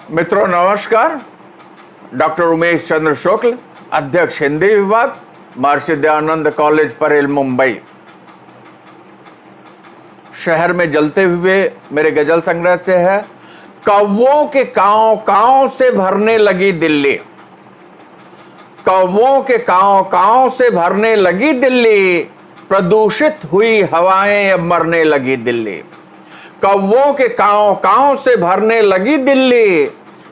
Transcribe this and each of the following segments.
मित्रों नमस्कार। डॉक्टर उमेश चंद्र शुक्ल, अध्यक्ष हिंदी विभाग, महर्षि दयानंद कॉलेज परेल, मुंबई। शहर में जलते हुए मेरे गजल संग्रह से है, कौवों के कांव कांव से भरने लगी दिल्ली। कौवों के कांव कांव से भरने लगी दिल्ली, प्रदूषित हुई हवाएं अब मरने लगी दिल्ली। कौवों के कांव कांव से भरने लगी दिल्ली,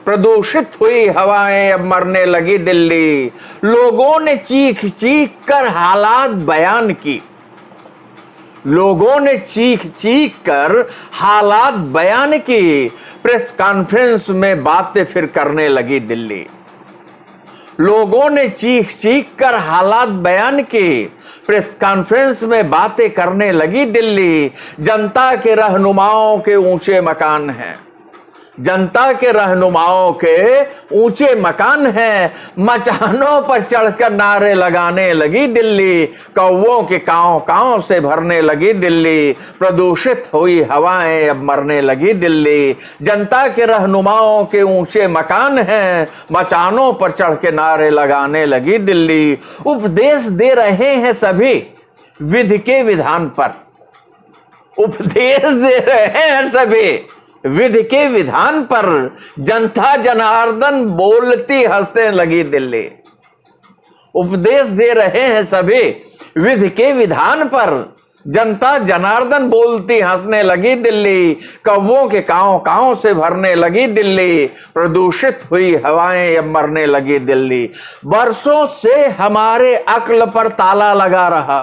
प्रदूषित हुई हवाएं अब मरने लगी दिल्ली। लोगों ने चीख चीख कर हालात बयान की। लोगों ने चीख चीख कर हालात बयान की, प्रेस कॉन्फ्रेंस में बातें फिर करने लगी दिल्ली। लोगों ने चीख चीख कर हालात बयान की, प्रेस कॉन्फ्रेंस में बातें करने लगी दिल्ली। जनता के रहनुमाओं के ऊंचे मकान हैं, जनता के रहनुमाओं के ऊंचे मकान हैं, मचानों पर चढ़कर नारे लगाने लगी दिल्ली। कौवों के कांव कांव से भरने लगी दिल्ली, प्रदूषित हुई हवाएं अब मरने लगी दिल्ली। जनता के रहनुमाओं के ऊंचे मकान हैं, मचानों पर चढ़ के नारे लगाने लगी दिल्ली। उपदेश दे रहे हैं सभी विधि के विधान पर, उपदेश दे रहे हैं सभी विधि के विधान पर। जनता जनार्दन बोलती हंसने लगी दिल्ली। उपदेश दे रहे हैं सभी विधि के विधान पर, जनता जनार्दन बोलती हंसने लगी दिल्ली। कौवों के कांव कांव से भरने लगी दिल्ली, प्रदूषित हुई हवाएं अब मरने लगी दिल्ली। बरसों से हमारे अक्ल पर ताला लगा रहा,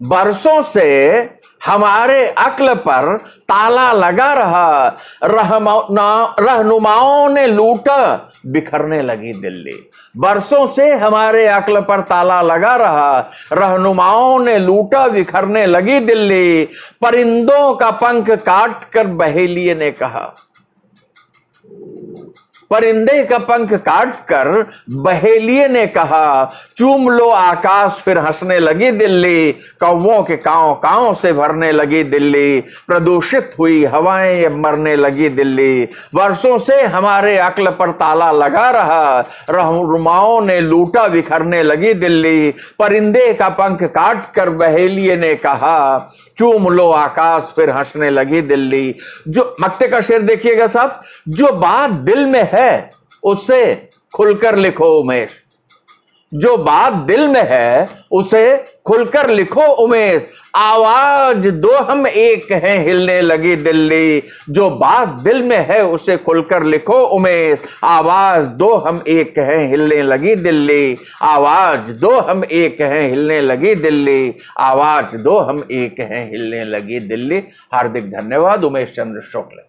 बरसों से हमारे अक्ल पर ताला लगा रहा। रहनुमाओं ने लूटा, बिखरने लगी दिल्ली। बरसों से हमारे अक्ल पर ताला लगा रहा, रहनुमाओं ने लूटा, बिखरने लगी दिल्ली। परिंदों का पंख काट कर बहेलिये ने कहा, परिंदे का पंख काटकर बहेलिये ने कहा, चूम लो आकाश फिर हंसने लगी दिल्ली। कौवों के कांव कांव से भरने लगी दिल्ली, प्रदूषित हुई हवाएं अब मरने लगी दिल्ली। वर्षों से हमारे अक्ल पर ताला लगा रहा, रहनुमाओं ने लूटा, बिखरने लगी दिल्ली। परिंदे का पंख काटकर बहेलिये ने कहा, चूम लो आकाश फिर हंसने लगी दिल्ली। जो मक्ते का शेर देखिएगा साहब, जो बात दिल में है उसे खुलकर लिखो उमेश, जो बात दिल में है उसे खुलकर लिखो उमेश। आवाज दो हम एक हैं हिलने लगी दिल्ली, जो बात दिल में है उसे खुलकर लिखो उमेश। आवाज दो हम एक हैं हिलने लगी दिल्ली, आवाज दो हम एक हैं हिलने लगी दिल्ली, आवाज दो हम एक हैं हिलने लगी दिल्ली। हार्दिक धन्यवाद। उमेश चंद्र शुक्ल।